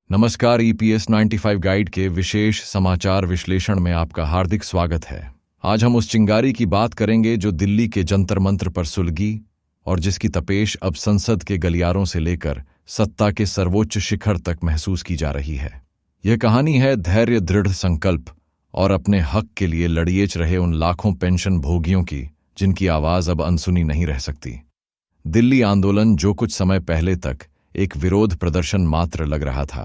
नमस्कार। EPS 95 guide के विशेष समाचार विश्लेषण में आपका हार्दिक स्वागत है। आज हम उस चिंगारी की बात करेंगे जो दिल्ली के जंतर मंतर पर सुलगी और जिसकी तपेश अब संसद के गलियारों से लेकर सत्ता के सर्वोच्च शिखर तक महसूस की जा रही है। यह कहानी है धैर्य, दृढ़ संकल्प और अपने हक के लिए लड़िएच रहे उन लाखों पेंशन भोगियों की जिनकी आवाज अब अनसुनी नहीं रह सकती। दिल्ली आंदोलन, जो कुछ समय पहले तक एक विरोध प्रदर्शन मात्र लग रहा था,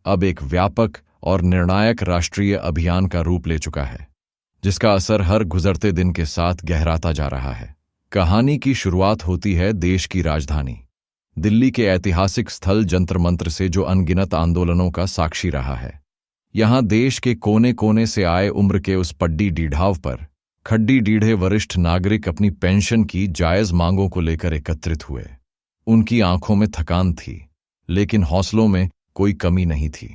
अब एक व्यापक और निर्णायक राष्ट्रीय अभियान का रूप ले चुका है, जिसका असर हर गुजरते दिन के साथ गहराता जा रहा है। कहानी की शुरुआत होती है देश की राजधानी दिल्ली के ऐतिहासिक स्थल जंतर मंतर से, जो अनगिनत आंदोलनों का साक्षी रहा है। यहां देश के कोने कोने से आए उम्र के उस पड्डी डीढ़ाव पर खड्डी डीढ़े वरिष्ठ नागरिक अपनी पेंशन की जायज मांगों को लेकर एकत्रित हुए। उनकी आंखों में थकान थी, लेकिन हौसलों में कोई कमी नहीं थी।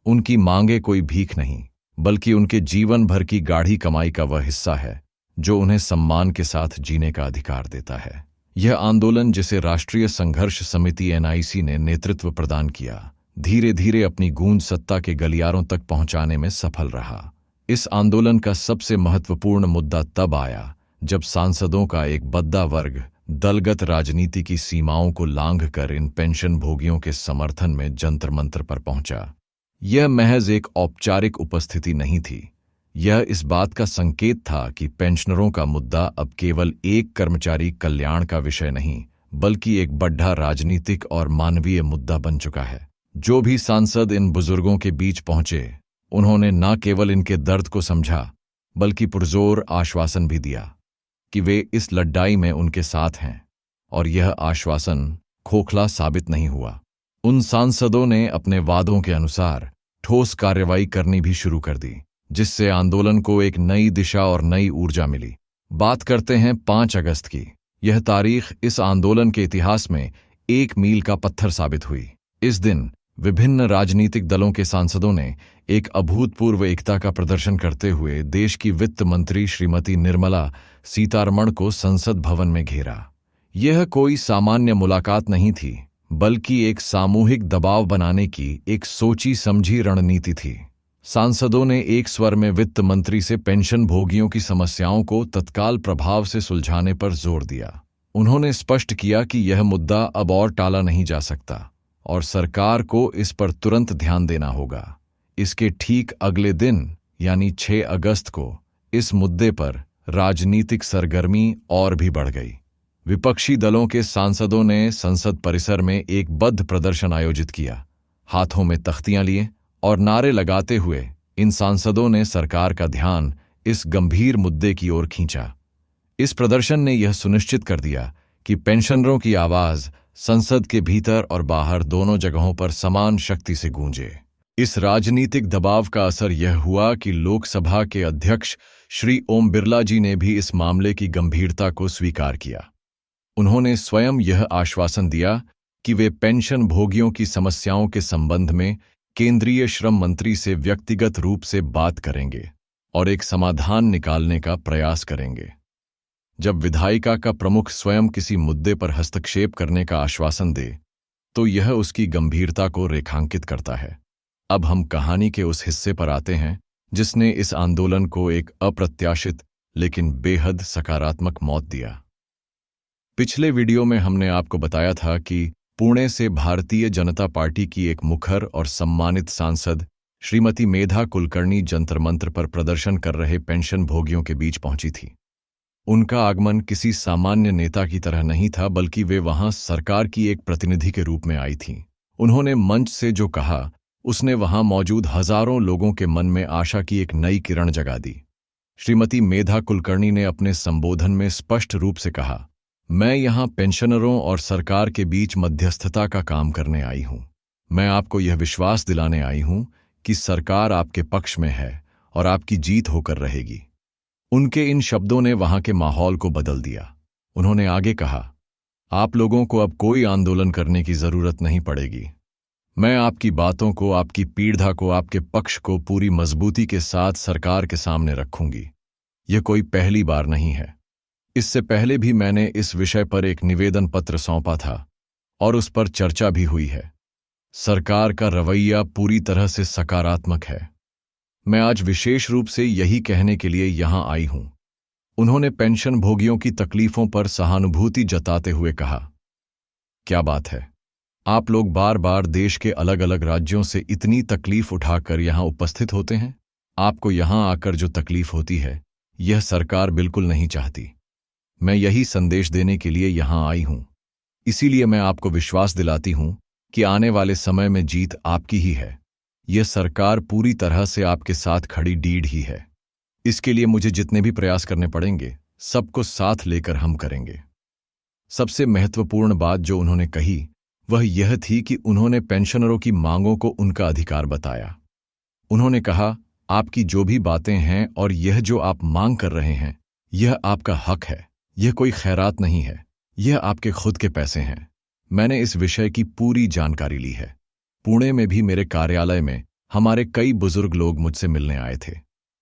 उनकी मांगे कोई भीख नहीं, बल्कि उनके जीवन भर की गाढ़ी कमाई का वह हिस्सा है जो उन्हें सम्मान के साथ जीने का अधिकार देता है। यह आंदोलन, जिसे राष्ट्रीय संघर्ष समिति एनआईसी ने नेतृत्व प्रदान किया, धीरे धीरे अपनी गूंज सत्ता के गलियारों तक पहुंचाने में सफल रहा। इस आंदोलन का सबसे महत्वपूर्ण मुद्दा तब आया जब सांसदों का एक बद्दा वर्ग दलगत राजनीति की सीमाओं को लांघकर इन पेंशन भोगियों के समर्थन में जंतर मंतर पर पहुंचा। यह महज एक औपचारिक उपस्थिति नहीं थी, यह इस बात का संकेत था कि पेंशनरों का मुद्दा अब केवल एक कर्मचारी कल्याण का विषय नहीं, बल्कि एक बड़ा राजनीतिक और मानवीय मुद्दा बन चुका है। जो भी सांसद इन बुजुर्गों के बीच पहुंचे, उन्होंने न केवल इनके दर्द को समझा, बल्कि पुरजोर आश्वासन भी दिया कि वे इस लड़ाई में उनके साथ हैं, और यह आश्वासन खोखला साबित नहीं हुआ। उन सांसदों ने अपने वादों के अनुसार ठोस कार्रवाई करनी भी शुरू कर दी, जिससे आंदोलन को एक नई दिशा और नई ऊर्जा मिली। बात करते हैं 5 अगस्त की। यह तारीख इस आंदोलन के इतिहास में एक मील का पत्थर साबित हुई। इस दिन विभिन्न राजनीतिक दलों के सांसदों ने एक अभूतपूर्व एकता का प्रदर्शन करते हुए देश की वित्त मंत्री श्रीमती निर्मला सीतारमण को संसद भवन में घेरा। यह कोई सामान्य मुलाकात नहीं थी, बल्कि एक सामूहिक दबाव बनाने की एक सोची समझी रणनीति थी। सांसदों ने एक स्वर में वित्त मंत्री से पेंशन भोगियों की समस्याओं को तत्काल प्रभाव से सुलझाने पर जोर दिया। उन्होंने स्पष्ट किया कि यह मुद्दा अब और टाला नहीं जा सकता और सरकार को इस पर तुरंत ध्यान देना होगा। इसके ठीक अगले दिन, यानी 6 अगस्त को, इस मुद्दे पर राजनीतिक सरगर्मी और भी बढ़ गई। विपक्षी दलों के सांसदों ने संसद परिसर में एक बद्ध प्रदर्शन आयोजित किया। हाथों में तख्तियां लिए और नारे लगाते हुए इन सांसदों ने सरकार का ध्यान इस गंभीर मुद्दे की ओर खींचा। इस प्रदर्शन ने यह सुनिश्चित कर दिया कि पेंशनरों की आवाज संसद के भीतर और बाहर दोनों जगहों पर समान शक्ति से गूंजे। इस राजनीतिक दबाव का असर यह हुआ कि लोकसभा के अध्यक्ष श्री ओम बिरला जी ने भी इस मामले की गंभीरता को स्वीकार किया। उन्होंने स्वयं यह आश्वासन दिया कि वे पेंशन भोगियों की समस्याओं के संबंध में केंद्रीय श्रम मंत्री से व्यक्तिगत रूप से बात करेंगे और एक समाधान निकालने का प्रयास करेंगे। जब विधायिका का प्रमुख स्वयं किसी मुद्दे पर हस्तक्षेप करने का आश्वासन दे, तो यह उसकी गंभीरता को रेखांकित करता है। अब हम कहानी के उस हिस्से पर आते हैं जिसने इस आंदोलन को एक अप्रत्याशित लेकिन बेहद सकारात्मक मौत दिया। पिछले वीडियो में हमने आपको बताया था कि पुणे से भारतीय जनता पार्टी की एक मुखर और सम्मानित सांसद श्रीमती मेधा कुलकर्णी जंतर मंतर पर प्रदर्शन कर रहे पेंशन भोगियों के बीच पहुंची थी। उनका आगमन किसी सामान्य नेता की तरह नहीं था, बल्कि वे वहां सरकार की एक प्रतिनिधि के रूप में आई थीं। उन्होंने मंच से जो कहा, उसने वहां मौजूद हजारों लोगों के मन में आशा की एक नई किरण जगा दी। श्रीमती मेधा कुलकर्णी ने अपने संबोधन में स्पष्ट रूप से कहा, मैं यहां पेंशनरों और सरकार के बीच मध्यस्थता का काम करने आई हूं। मैं आपको यह विश्वास दिलाने आई हूं कि सरकार आपके पक्ष में है और आपकी जीत होकर रहेगी। उनके इन शब्दों ने वहां के माहौल को बदल दिया। उन्होंने आगे कहा, आप लोगों को अब कोई आंदोलन करने की जरूरत नहीं पड़ेगी। मैं आपकी बातों को, आपकी पीड़ा को, आपके पक्ष को पूरी मजबूती के साथ सरकार के सामने रखूंगी। यह कोई पहली बार नहीं है। इससे पहले भी मैंने इस विषय पर एक निवेदन पत्र सौंपा था और उस पर चर्चा भी हुई है। सरकार का रवैया पूरी तरह से सकारात्मक है। मैं आज विशेष रूप से यही कहने के लिए यहां आई हूं। उन्होंने पेंशन भोगियों की तकलीफों पर सहानुभूति जताते हुए कहा, क्या बात है, आप लोग बार बार देश के अलग अलग राज्यों से इतनी तकलीफ उठाकर यहां उपस्थित होते हैं। आपको यहां आकर जो तकलीफ होती है, यह सरकार बिल्कुल नहीं चाहती। मैं यही संदेश देने के लिए यहां आई हूं। इसीलिए मैं आपको विश्वास दिलाती हूं कि आने वाले समय में जीत आपकी ही है। यह सरकार पूरी तरह से आपके साथ खड़ी डीड ही है। इसके लिए मुझे जितने भी प्रयास करने पड़ेंगे, सबको साथ लेकर हम करेंगे। सबसे महत्वपूर्ण बात जो उन्होंने कही वह यह थी कि उन्होंने पेंशनरों की मांगों को उनका अधिकार बताया। उन्होंने कहा, आपकी जो भी बातें हैं और यह जो आप मांग कर रहे हैं, यह आपका हक है। यह कोई खैरात नहीं है, यह आपके खुद के पैसे हैं। मैंने इस विषय की पूरी जानकारी ली है। पुणे में भी मेरे कार्यालय में हमारे कई बुजुर्ग लोग मुझसे मिलने आए थे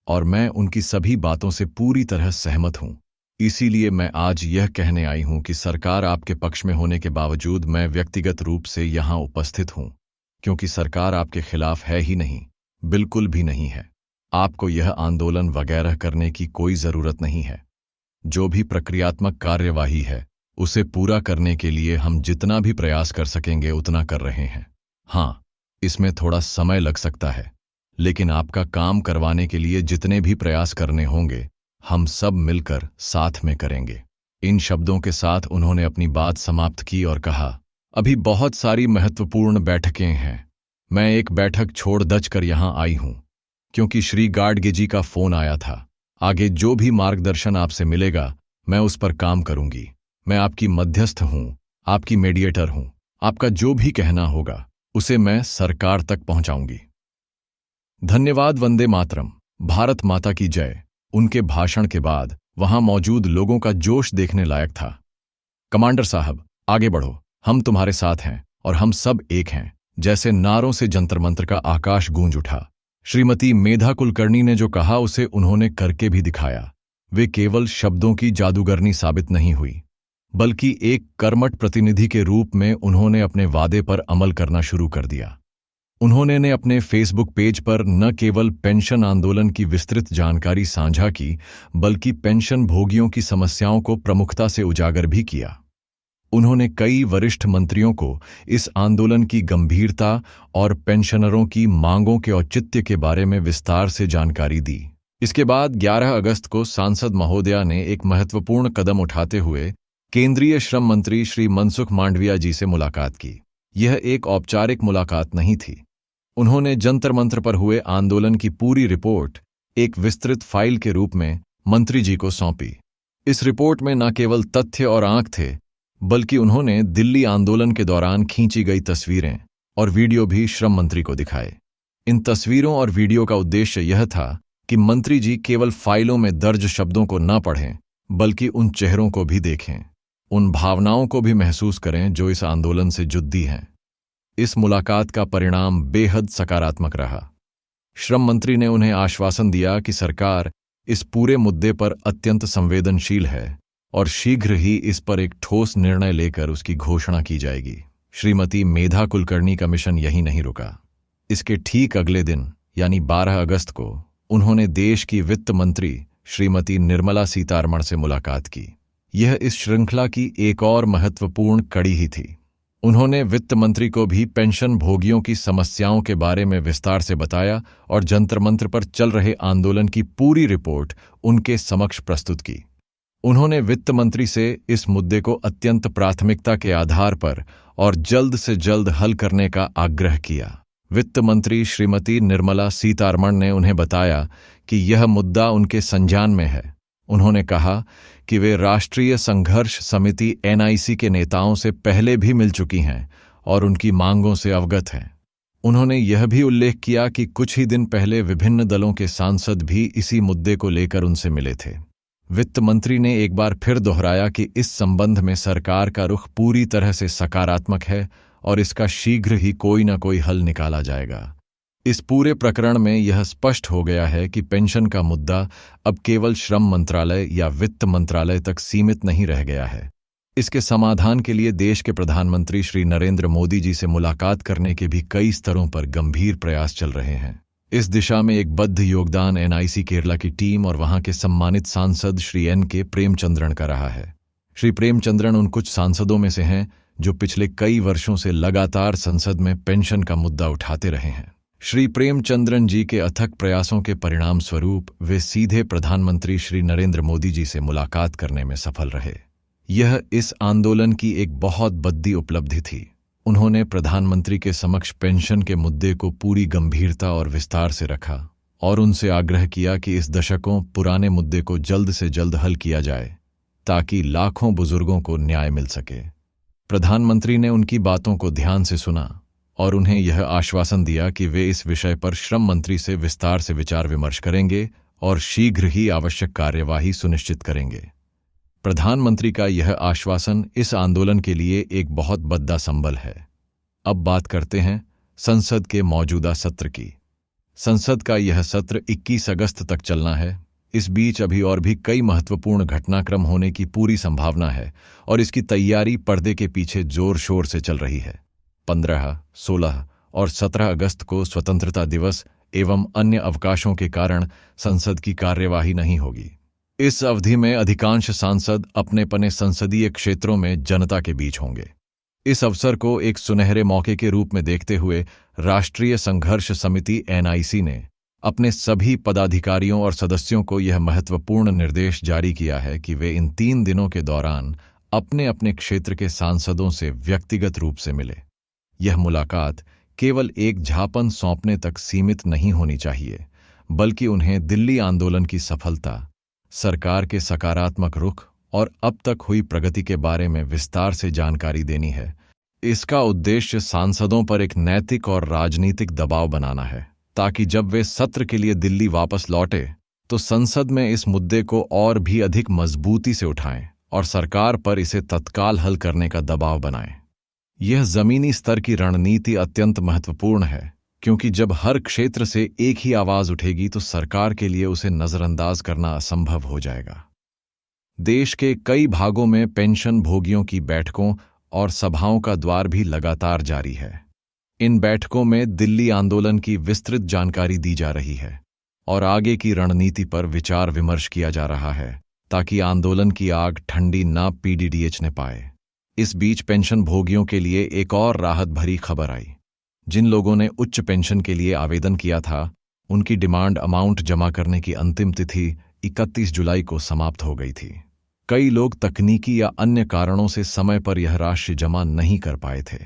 और मैं उनकी सभी बातों से पूरी तरह सहमत हूं। इसीलिए मैं आज यह कहने आई हूं कि सरकार आपके पक्ष में होने के बावजूद मैं व्यक्तिगत रूप से यहां उपस्थित हूं, क्योंकि सरकार आपके खिलाफ है ही नहीं, बिल्कुल भी नहीं है। आपको यह आंदोलन वगैरह करने की कोई जरूरत नहीं है। जो भी प्रक्रियात्मक कार्यवाही है, उसे पूरा करने के लिए हम जितना भी प्रयास कर सकेंगे उतना कर रहे हैं। हाँ, इसमें थोड़ा समय लग सकता है, लेकिन आपका काम करवाने के लिए जितने भी प्रयास करने होंगे, हम सब मिलकर साथ में करेंगे। इन शब्दों के साथ उन्होंने अपनी बात समाप्त की और कहा, अभी बहुत सारी महत्वपूर्ण बैठकें हैं। मैं एक बैठक छोड़ दचकर यहां आई हूं, क्योंकि श्री गाडगे जी का फोन आया था। आगे जो भी मार्गदर्शन आपसे मिलेगा, मैं उस पर काम करूंगी। मैं आपकी मध्यस्थ हूं, आपकी मीडिएटर हूं। आपका जो भी कहना होगा, उसे मैं सरकार तक पहुंचाऊंगी। धन्यवाद। वंदे मातरम। भारत माता की जय। उनके भाषण के बाद वहां मौजूद लोगों का जोश देखने लायक था। कमांडर साहब, आगे बढ़ो, हम तुम्हारे साथ हैं और हम सब एक हैं, जैसे नारों से जंतर मंतर का आकाश गूंज उठा। श्रीमती मेधा कुलकर्णी ने जो कहा उसे उन्होंने करके भी दिखाया। वे केवल शब्दों की जादूगरनी साबित नहीं हुई, बल्कि एक कर्मठ प्रतिनिधि के रूप में उन्होंने अपने वादे पर अमल करना शुरू कर दिया। उन्होंने अपने फेसबुक पेज पर न केवल पेंशन आंदोलन की विस्तृत जानकारी साझा की, बल्कि पेंशन भोगियों की समस्याओं को प्रमुखता से उजागर भी किया। उन्होंने कई वरिष्ठ मंत्रियों को इस आंदोलन की गंभीरता और पेंशनरों की मांगों के औचित्य के बारे में विस्तार से जानकारी दी। इसके बाद 11 अगस्त को सांसद महोदया ने एक महत्वपूर्ण कदम उठाते हुए केंद्रीय श्रम मंत्री श्री मनसुख मांडविया जी से मुलाकात की। यह एक औपचारिक मुलाकात नहीं थी। उन्होंने जंतर मंतर पर हुए आंदोलन की पूरी रिपोर्ट एक विस्तृत फाइल के रूप में मंत्री जी को सौंपी। इस रिपोर्ट में न केवल तथ्य और आंक थे, बल्कि उन्होंने दिल्ली आंदोलन के दौरान खींची गई तस्वीरें और वीडियो भी श्रम मंत्री को दिखाए। इन तस्वीरों और वीडियो का उद्देश्य यह था कि मंत्री जी केवल फाइलों में दर्ज शब्दों को न पढ़ें, बल्कि उन चेहरों को भी देखें, उन भावनाओं को भी महसूस करें जो इस आंदोलन से जुड़ी हैं। इस मुलाकात का परिणाम बेहद सकारात्मक रहा। श्रम मंत्री ने उन्हें आश्वासन दिया कि सरकार इस पूरे मुद्दे पर अत्यंत संवेदनशील है और शीघ्र ही इस पर एक ठोस निर्णय लेकर उसकी घोषणा की जाएगी। श्रीमती मेधा कुलकर्णी का मिशन यही नहीं रुका। इसके ठीक अगले दिन यानी 12 अगस्त को उन्होंने देश की वित्त मंत्री श्रीमती निर्मला सीतारमण से मुलाकात की। यह इस श्रृंखला की एक और महत्वपूर्ण कड़ी ही थी। उन्होंने वित्त मंत्री को भी पेंशन भोगियों की समस्याओं के बारे में विस्तार से बताया और जंतर मंतर पर चल रहे आंदोलन की पूरी रिपोर्ट उनके समक्ष प्रस्तुत की। उन्होंने वित्त मंत्री से इस मुद्दे को अत्यंत प्राथमिकता के आधार पर और जल्द से जल्द हल करने का आग्रह किया। वित्त मंत्री श्रीमती निर्मला सीतारमण ने उन्हें बताया कि यह मुद्दा उनके संज्ञान में है। उन्होंने कहा कि वे राष्ट्रीय संघर्ष समिति NIC के नेताओं से पहले भी मिल चुकी हैं और उनकी मांगों से अवगत हैं। उन्होंने यह भी उल्लेख किया कि कुछ ही दिन पहले विभिन्न दलों के सांसद भी इसी मुद्दे को लेकर उनसे मिले थे। वित्त मंत्री ने एक बार फिर दोहराया कि इस संबंध में सरकार का रुख पूरी तरह से सकारात्मक है और इसका शीघ्र ही कोई न कोई हल निकाला जाएगा। इस पूरे प्रकरण में यह स्पष्ट हो गया है कि पेंशन का मुद्दा अब केवल श्रम मंत्रालय या वित्त मंत्रालय तक सीमित नहीं रह गया है। इसके समाधान के लिए देश के प्रधानमंत्री श्री नरेंद्र मोदी जी से मुलाकात करने के भी कई स्तरों पर गंभीर प्रयास चल रहे हैं। इस दिशा में एक बद्ध योगदान एनआईसी केरला की टीम और वहां के सम्मानित सांसद श्री एन.के. प्रेमचंद्रन का रहा है। श्री प्रेमचंद्रन उन कुछ सांसदों में से हैं जो पिछले कई वर्षों से लगातार संसद में पेंशन का मुद्दा उठाते रहे हैं। श्री प्रेमचंद्रन जी के अथक प्रयासों के परिणाम स्वरूप वे सीधे प्रधानमंत्री श्री नरेंद्र मोदी जी से मुलाकात करने में सफल रहे। यह इस आंदोलन की एक बहुत बड़ी उपलब्धि थी। उन्होंने प्रधानमंत्री के समक्ष पेंशन के मुद्दे को पूरी गंभीरता और विस्तार से रखा और उनसे आग्रह किया कि इस दशकों पुराने मुद्दे को जल्द से जल्द हल किया जाए ताकि लाखों बुजुर्गों को न्याय मिल सके। प्रधानमंत्री ने उनकी बातों को ध्यान से सुना और उन्हें यह आश्वासन दिया कि वे इस विषय पर श्रम मंत्री से विस्तार से विचार विमर्श करेंगे और शीघ्र ही आवश्यक कार्यवाही सुनिश्चित करेंगे। प्रधानमंत्री का यह आश्वासन इस आंदोलन के लिए एक बहुत बड़ा संबल है। अब बात करते हैं संसद के मौजूदा सत्र की। संसद का यह सत्र 21 अगस्त तक चलना है। इस बीच अभी और भी कई महत्वपूर्ण घटनाक्रम होने की पूरी संभावना है और इसकी तैयारी पर्दे के पीछे जोर शोर से चल रही है। 15, 16 और 17 अगस्त को स्वतंत्रता दिवस एवं अन्य अवकाशों के कारण संसद की कार्यवाही नहीं होगी। इस अवधि में अधिकांश सांसद अपने अपने संसदीय क्षेत्रों में जनता के बीच होंगे। इस अवसर को एक सुनहरे मौके के रूप में देखते हुए राष्ट्रीय संघर्ष समिति एनआईसी ने अपने सभी पदाधिकारियों और सदस्यों को यह महत्वपूर्ण निर्देश जारी किया है कि वे इन 3 दिनों के दौरान अपने अपने क्षेत्र के सांसदों से व्यक्तिगत रूप से मिले। यह मुलाकात केवल एक झापन सौंपने तक सीमित नहीं होनी चाहिए, बल्कि उन्हें दिल्ली आंदोलन की सफलता, सरकार के सकारात्मक रुख और अब तक हुई प्रगति के बारे में विस्तार से जानकारी देनी है। इसका उद्देश्य सांसदों पर एक नैतिक और राजनीतिक दबाव बनाना है ताकि जब वे सत्र के लिए दिल्ली वापस लौटे तो संसद में इस मुद्दे को और भी अधिक मजबूती से उठाएं और सरकार पर इसे तत्काल हल करने का दबाव बनाएं। यह जमीनी स्तर की रणनीति अत्यंत महत्वपूर्ण है, क्योंकि जब हर क्षेत्र से एक ही आवाज उठेगी तो सरकार के लिए उसे नजरअंदाज करना असंभव हो जाएगा। देश के कई भागों में पेंशन भोगियों की बैठकों और सभाओं का द्वार भी लगातार जारी है। इन बैठकों में दिल्ली आंदोलन की विस्तृत जानकारी दी जा रही है और आगे की रणनीति पर विचार विमर्श किया जा रहा है ताकि आंदोलन की आग ठंडी ना पीडीडीएच ने पाए। इस बीच पेंशन भोगियों के लिए एक और राहत भरी खबर आई। जिन लोगों ने उच्च पेंशन के लिए आवेदन किया था, उनकी डिमांड अमाउंट जमा करने की अंतिम तिथि 31 जुलाई को समाप्त हो गई थी। कई लोग तकनीकी या अन्य कारणों से समय पर यह राशि जमा नहीं कर पाए थे।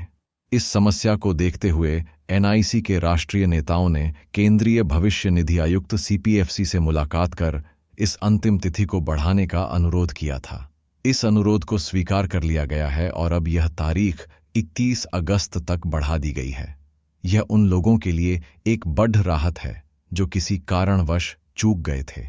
इस समस्या को देखते हुए एनआईसी के राष्ट्रीय नेताओं ने केंद्रीय भविष्य निधि आयुक्त सीपीएफसी से मुलाकात कर इस अंतिम तिथि को बढ़ाने का अनुरोध किया था। इस अनुरोध को स्वीकार कर लिया गया है और अब यह तारीख 31 अगस्त तक बढ़ा दी गई है। यह उन लोगों के लिए एक बड़ राहत है जो किसी कारणवश चूक गए थे।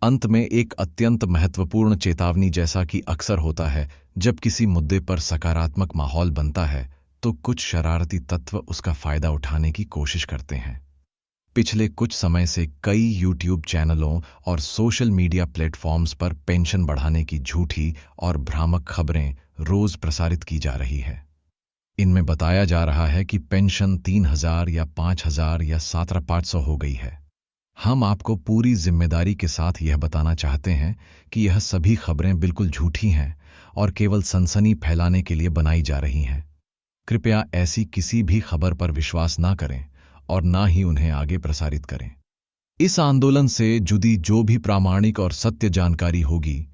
अंत में एक अत्यंत महत्वपूर्ण चेतावनी, जैसा कि अक्सर होता है जब किसी मुद्दे पर सकारात्मक माहौल बनता है तो कुछ शरारती तत्व उसका फायदा उठाने की कोशिश करते हैं। पिछले कुछ समय से कई यूट्यूब चैनलों और सोशल मीडिया प्लेटफॉर्म्स पर पेंशन बढ़ाने की झूठी और भ्रामक खबरें रोज प्रसारित की जा रही है। इनमें बताया जा रहा है कि पेंशन 3000 या 5000 या 7500 हो गई है। हम आपको पूरी जिम्मेदारी के साथ यह बताना चाहते हैं कि यह सभी खबरें बिल्कुल झूठी हैं और केवल सनसनी फैलाने के लिए बनाई जा रही हैं। कृपया ऐसी किसी भी खबर पर विश्वास ना करें और ना ही उन्हें आगे प्रसारित करें। इस आंदोलन से जुड़ी जो भी प्रामाणिक और सत्य जानकारी होगी,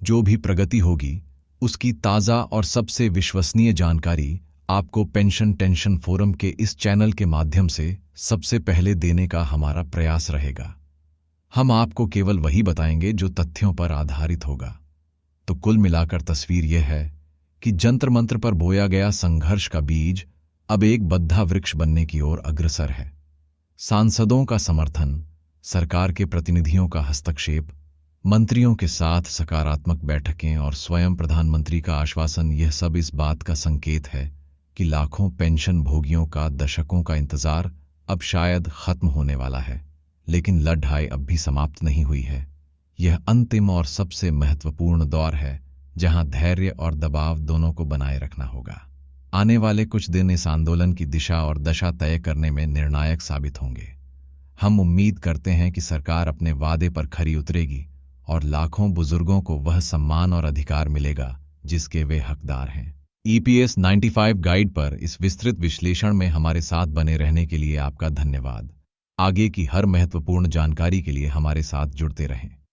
जो भी प्रगति होगी, उसकी ताज़ा और सबसे विश्वसनीय जानकारी आपको पेंशन टेंशन फोरम के इस चैनल के माध्यम से सबसे पहले देने का हमारा प्रयास रहेगा। हम आपको केवल वही बताएंगे जो तथ्यों पर आधारित होगा। तो कुल मिलाकर तस्वीर यह है कि जंतर मंत्र पर बोया गया संघर्ष का बीज अब एक बद्धा वृक्ष बनने की ओर अग्रसर है। सांसदों का समर्थन, सरकार के प्रतिनिधियों का हस्तक्षेप, मंत्रियों के साथ सकारात्मक बैठकें और स्वयं प्रधानमंत्री का आश्वासन, यह सब इस बात का संकेत है कि लाखों पेंशन भोगियों का दशकों का इंतजार अब शायद खत्म होने वाला है। लेकिन लड़ाई अब भी समाप्त नहीं हुई है। यह अंतिम और सबसे महत्वपूर्ण दौर है जहां धैर्य और दबाव दोनों को बनाए रखना होगा। आने वाले कुछ दिन इस आंदोलन की दिशा और दशा तय करने में निर्णायक साबित होंगे। हम उम्मीद करते हैं कि सरकार अपने वादे पर खरी उतरेगी और लाखों बुजुर्गों को वह सम्मान और अधिकार मिलेगा जिसके वे हकदार हैं। EPS 95 गाइड पर इस विस्तृत विश्लेषण में हमारे साथ बने रहने के लिए आपका धन्यवाद। आगे की हर महत्वपूर्ण जानकारी के लिए हमारे साथ जुड़ते रहें।